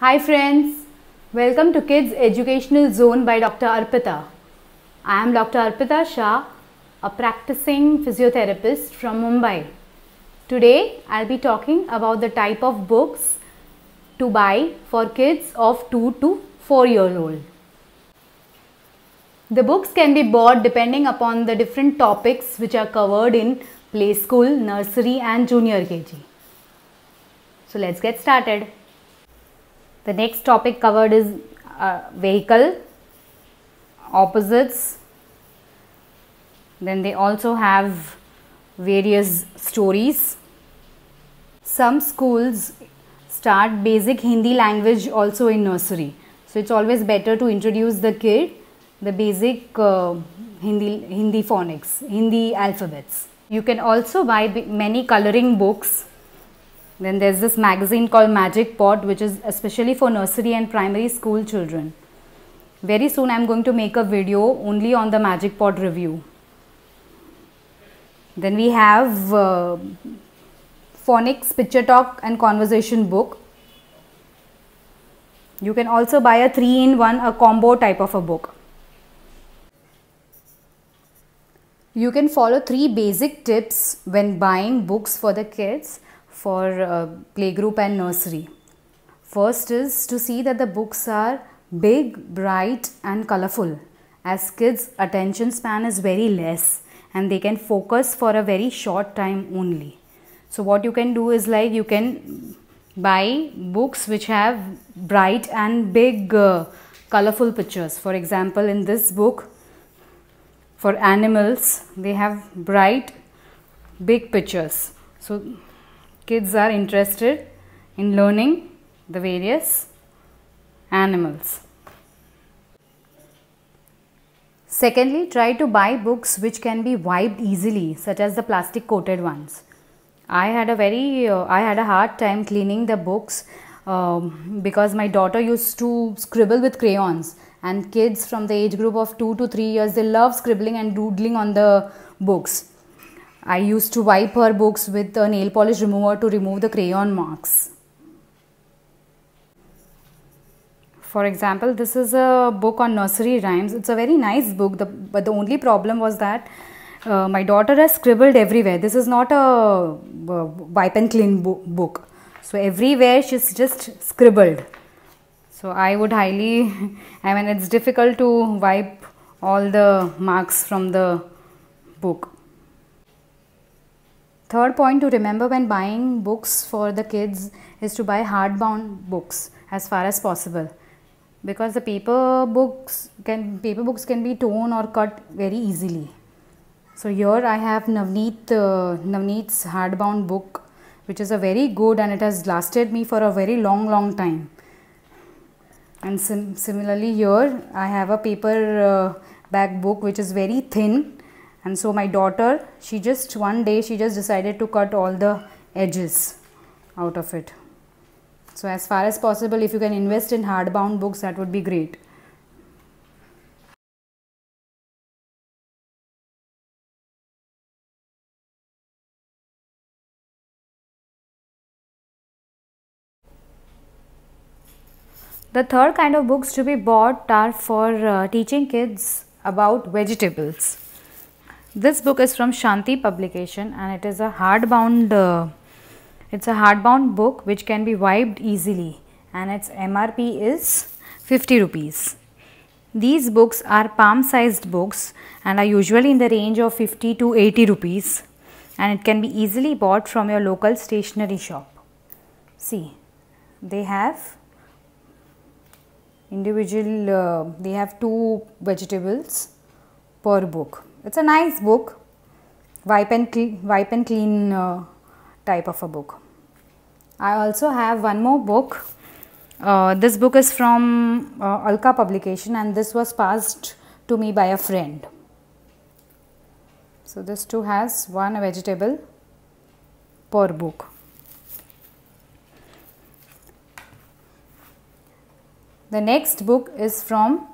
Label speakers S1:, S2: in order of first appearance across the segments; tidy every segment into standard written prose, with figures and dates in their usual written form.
S1: Hi friends, welcome to Kids Educational Zone by Dr. Arpita. I am Dr. Arpita Shah, a practicing physiotherapist from Mumbai. Today I'll be talking about the type of books to buy for kids of 2 to 4 years old. The books can be bought depending upon the different topics which are covered in play school, nursery and junior KG. So let's get started. The next topic covered is vehicle, opposites. Then they also have various stories. Some schools start basic Hindi language also in nursery. So it's always better to introduce the kid the basic Hindi phonics, Hindi alphabets. You can also buy many coloring books. Then there's this magazine called Magic Pot, which is especially for nursery and primary school children. Very soon I'm going to make a video only on the Magic Pot review. Then we have phonics, picture talk and conversation book. You can also buy a 3-in-1, a combo type of a book. You can follow 3 basic tips when buying books for the kids for playgroup and nursery. First is to see that the books are big, bright and colorful, as kids' attention span is very less and they can focus for a very short time only. So what you can do is like you can buy books which have bright and big colorful pictures. For example, in this book for animals, they have bright big pictures. So kids are interested in learning the various animals. Secondly, try to buy books which can be wiped easily, such as the plastic coated ones. I had a hard time cleaning the books because my daughter used to scribble with crayons, and kids from the age group of 2 to 3 years, they love scribbling and doodling on the books. I used to wipe her books with a nail polish remover to remove the crayon marks. For example, this is a book on nursery rhymes. It's a very nice book, but the only problem was that my daughter has scribbled everywhere. This is not a wipe and clean book. So everywhere she's just scribbled. So I would it's difficult to wipe all the marks from the book. Third point to remember when buying books for the kids is to buy hardbound books as far as possible, because the paper books can be torn or cut very easily. So here I have Navneet's hardbound book, which is a very good, and it has lasted me for a very long time. And similarly here I have a paper back book which is very thin. And so my daughter, one day she just decided to cut all the edges out of it. So as far as possible, if you can invest in hardbound books, that would be great. The third kind of books to be bought are for teaching kids about vegetables. This book is from Shanti Publication, and it is a hardbound book which can be wiped easily, and its MRP is 50 rupees. These books are palm-sized books and are usually in the range of 50 to 80 rupees, and it can be easily bought from your local stationery shop. See, they have they have 2 vegetables per book. It's a nice book, wipe and clean type of a book. I also have one more book. This book is from Alka Publication, and this was passed to me by a friend. So this too has 1 vegetable per book. The next book is from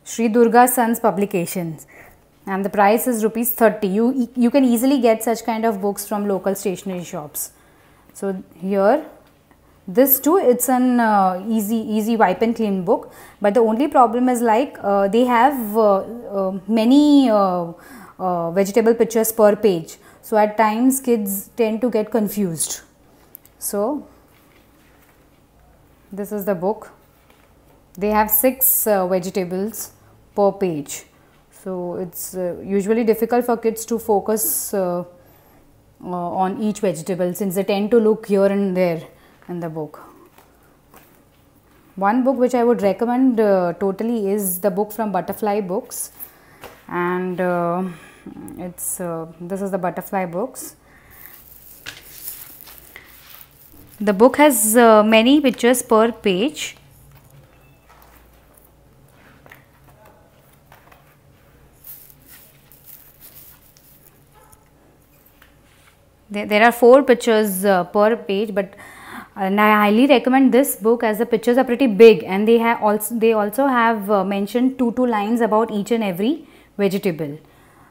S1: Sri Durga Sons Publications, and the price is rupees 30. You can easily get such kind of books from local stationery shops. So here This too, it's an easy wipe and clean book, but the only problem is like they have many vegetable pictures per page, so at times kids tend to get confused. So this is the book. They have 6 vegetables per page, so it's usually difficult for kids to focus on each vegetable, since they tend to look here and there in the book. One book which I would recommend totally is the book from Butterfly Books, and this is the Butterfly Books. The book has many pictures per page. There are 4 pictures per page, but and I highly recommend this book as the pictures are pretty big, and they also have mentioned 2 lines about each and every vegetable.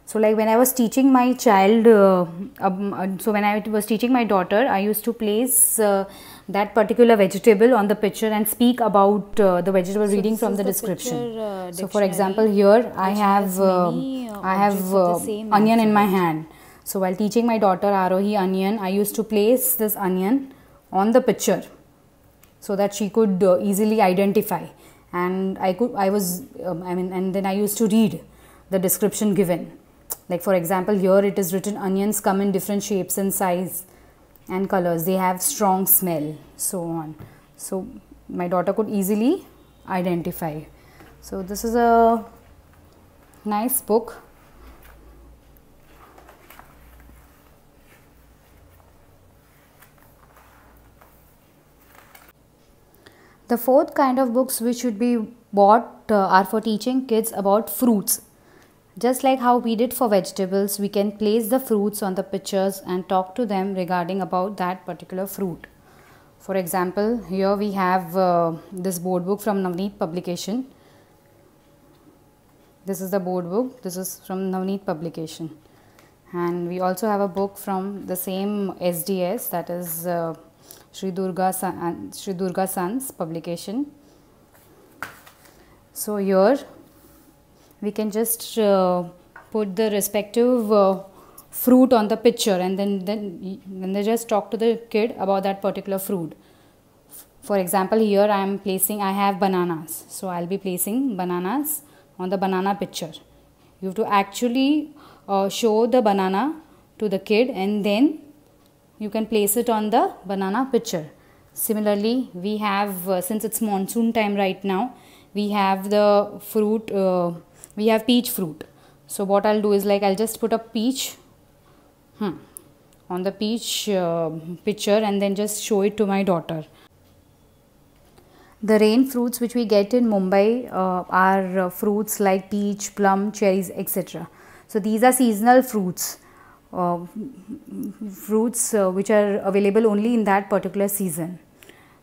S1: So like when I was teaching my child, so when I was teaching my daughter, I used to place that particular vegetable on the picture and speak about the vegetable, so reading from the description. So for example, here I have onion in my hand. So while teaching my daughter Arohi onion, I used to place this onion on the picture so that she could easily identify, and and then I used to read the description given. Like for example, here it is written, onions come in different shapes and size and colors, they have strong smell, so on. So my daughter could easily identify. So this is a nice book. The 4th kind of books which should be bought are for teaching kids about fruits. Just like how we did for vegetables, we can place the fruits on the pictures and talk to them regarding about that particular fruit. For example, here we have this board book from Navneet Publication. This is the board book. This is from Navneet Publication. And we also have a book from the same SDS, that is Sri Durga Sons Publication. So here we can just put the respective fruit on the picture, and then they just talk to the kid about that particular fruit. For example, here I have bananas, so I'll be placing bananas on the banana picture. You have to actually show the banana to the kid, and then you can place it on the banana picture. Similarly, we have since it's monsoon time right now, we have the fruit, we have peach fruit. So what I'll do is, like, I'll just put a peach on the peach picture and then just show it to my daughter. The rain fruits which we get in Mumbai are fruits like peach, plum, cherries, etc. So these are seasonal fruits. Which are available only in that particular season.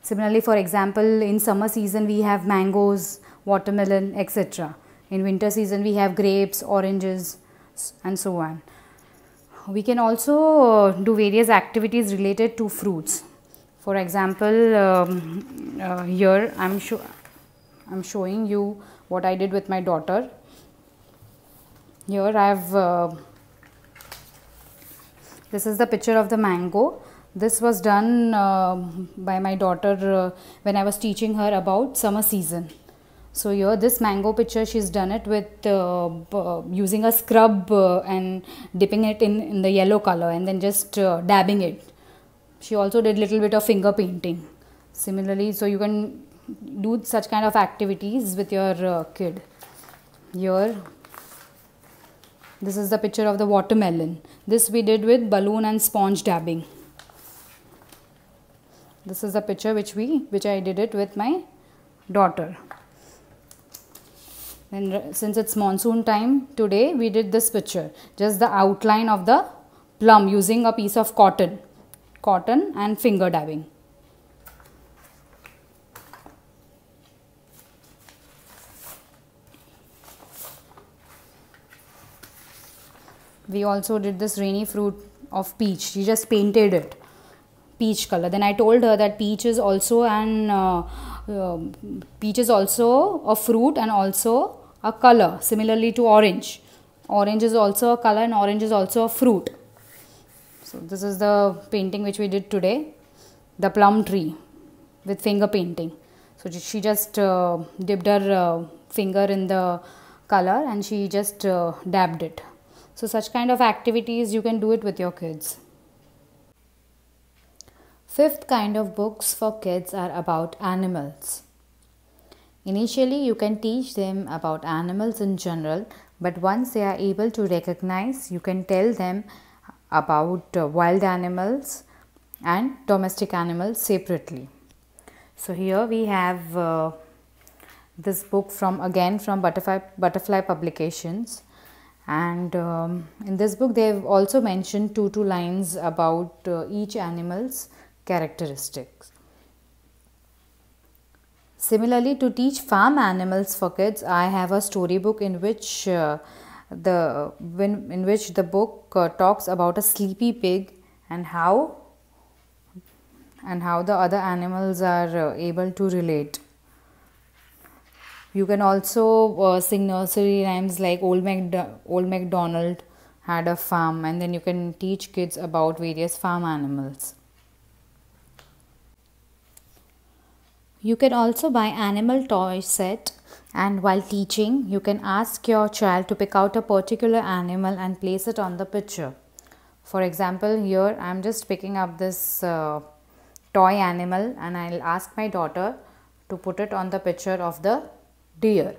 S1: Similarly, for example, in summer season we have mangoes, watermelon, etc. In winter season we have grapes, oranges, and so on. We can also do various activities related to fruits. For example, here I'm showing you what I did with my daughter. Here I have this is the picture of the mango. This was done by my daughter when I was teaching her about summer season. So here this mango picture, she's done it with using a scrub and dipping it in the yellow color and then just dabbing it. She also did little bit of finger painting. Similarly, so you can do such kind of activities with your kid. Here, this is the picture of the watermelon. This we did with balloon and sponge dabbing. This is the picture which I did it with my daughter. And since it's monsoon time, today we did this picture. Just the outline of the plum using a piece of cotton and finger dabbing. We also did this rainy fruit of peach. She just painted it. peach color. Then I told her that peach is also a fruit and also a color, similarly to orange. Orange is also a color and orange is also a fruit. So this is the painting which we did today, the plum tree with finger painting. So she just dipped her finger in the color and she just dabbed it. So such kind of activities you can do it with your kids. Fifth kind of books for kids are about animals. Initially, you can teach them about animals in general, but once they are able to recognize, you can tell them about wild animals and domestic animals separately. So here we have this book from Butterfly Publications, and in this book they have also mentioned two lines about each animal's characteristics. Similarly, to teach farm animals for kids, I have a storybook in which the book talks about a sleepy pig and how the other animals are able to relate. You can also sing nursery rhymes like Old MacDonald had a farm, and then you can teach kids about various farm animals. You can also buy animal toy set, and while teaching you can ask your child to pick out a particular animal and place it on the picture. For example, here I am just picking up this toy animal and I will ask my daughter to put it on the picture of the deer.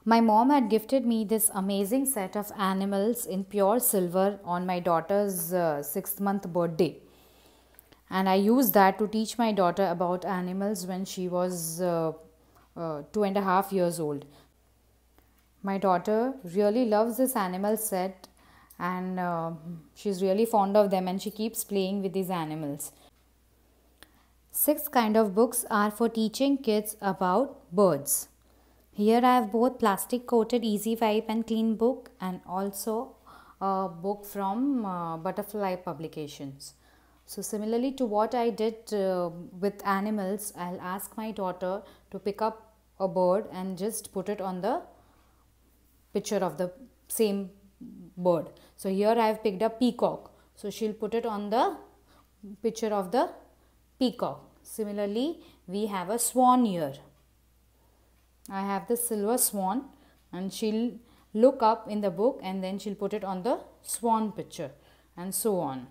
S1: My mom had gifted me this amazing set of animals in pure silver on my daughter's 6th month birthday. And I used that to teach my daughter about animals when she was 2.5 years old. My daughter really loves this animal set, and she's really fond of them and she keeps playing with these animals. Sixth kind of books are for teaching kids about birds. Here I have both plastic coated Easy Wipe and Clean book and also a book from Butterfly Publications. So similarly to what I did with animals, I'll ask my daughter to pick up a bird and just put it on the picture of the same bird. So here I have picked up peacock. So she'll put it on the picture of the peacock. Similarly, we have a swan here. I have the silver swan and she'll look up in the book and then she'll put it on the swan picture and so on.